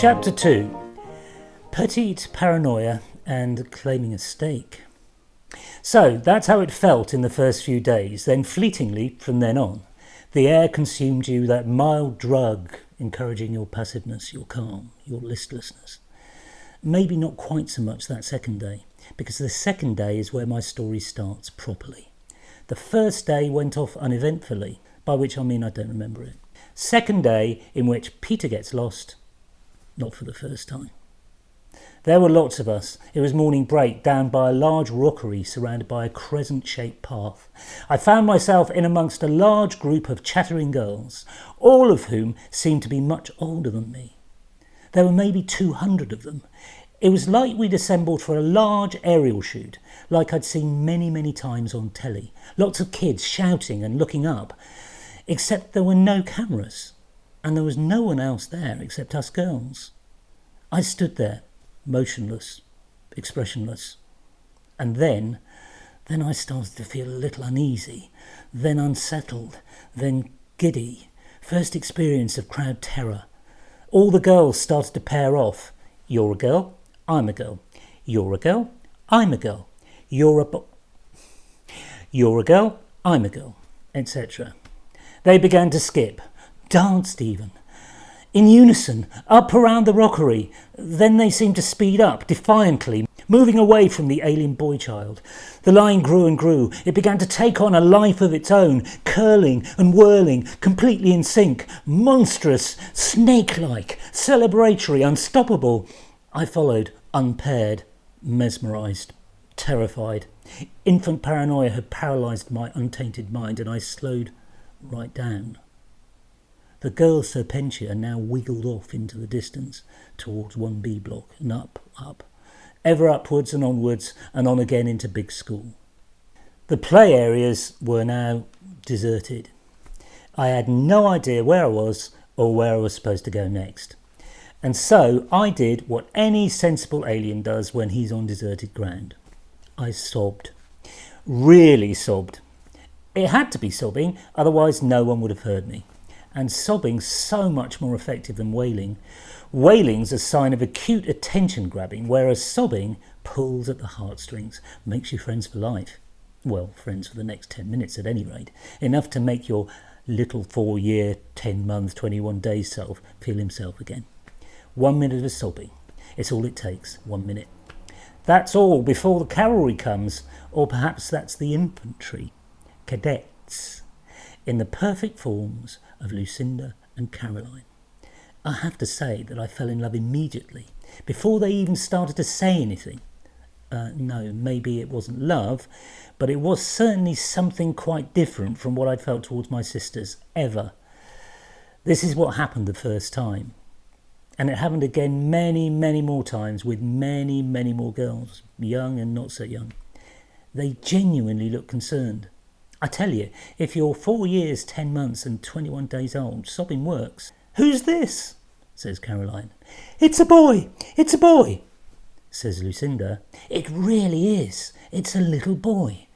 Chapter 2. Petite, paranoia and claiming a stake. So that's how it felt in the first few days. Then fleetingly from then on, the air consumed you, that mild drug encouraging your passiveness, your calm, your listlessness. Maybe not quite so much that second day, because the second day is where my story starts properly. The first day went off uneventfully, by which I mean I don't remember it. Second day in which Peter gets lost, not for the first time. There were lots of us. It was morning break, down by a large rockery surrounded by a crescent-shaped path. I found myself in amongst a large group of chattering girls, all of whom seemed to be much older than me. There were maybe 200 of them. It was like we'd assembled for a large aerial shoot, like I'd seen many, many times on telly. Lots of kids shouting and looking up, except there were no cameras, and there was no one else there except us girls. I stood there, motionless, expressionless, and then I started to feel a little uneasy, then unsettled, then giddy. First experience of crowd terror. All the girls started to pair off. You're a girl, I'm a girl. You're a girl, I'm a girl. You're a girl, I'm a girl, etc. They began to skip, danced even, in unison, up around the rockery. Then they seemed to speed up, defiantly, moving away from the alien boy-child. The line grew and grew. It began to take on a life of its own, curling and whirling, completely in sync, monstrous, snake-like, celebratory, unstoppable. I followed, unpaired, mesmerised, terrified. Infant paranoia had paralysed my untainted mind, and I slowed right down. The girl Serpentia now wiggled off into the distance towards 1B block and up, ever upwards and onwards and on again into big school. The play areas were now deserted. I had no idea where I was or where I was supposed to go next. And so I did what any sensible alien does when he's on deserted ground. I sobbed. Really sobbed. It had to be sobbing, otherwise no one would have heard me. And sobbing's so much more effective than wailing. Wailing's a sign of acute attention grabbing, whereas sobbing pulls at the heartstrings, makes you friends for life. Well, friends for the next 10 minutes at any rate. Enough to make your little 4-year, 10-month, 21-day self feel himself again. 1 minute of sobbing. It's all it takes, 1 minute. That's all before the cavalry comes, or perhaps that's the infantry. Cadets, in the perfect forms of Lucinda and Caroline. I have to say that I fell in love immediately, before they even started to say anything. No, maybe it wasn't love, but it was certainly something quite different from what I'd felt towards my sisters, ever. This is what happened the first time. And it happened again many, many more times with many, many more girls, young and not so young. They genuinely looked concerned. I tell you, if you're 4 years, 10 months and 21 days old, sobbing works. "Who's this?" says Caroline. "It's a boy, it's a boy," says Lucinda. "It really is. It's a little boy.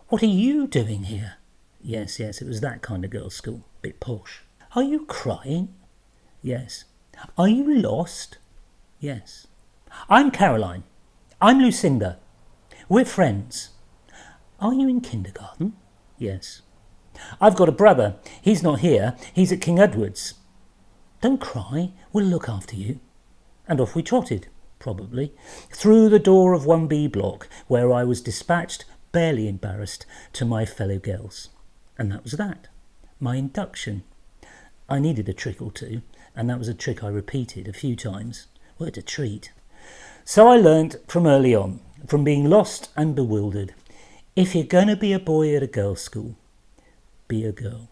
What are you doing here?" Yes, it was that kind of girls' school, bit posh. "Are you crying?" Yes. "Are you lost?" Yes. "I'm Caroline. I'm Lucinda. We're friends." "Are you in kindergarten?" Yes. "I've got a brother. He's not here. He's at King Edward's." "Don't cry. We'll look after you." And off we trotted, probably, through the door of 1B block, where I was dispatched, barely embarrassed, to my fellow girls. And that was that. My induction. I needed a trick or two, and that was a trick I repeated a few times. What a treat. So I learnt from early on, from being lost and bewildered, if you're going to be a boy at a girls' school, be a girl.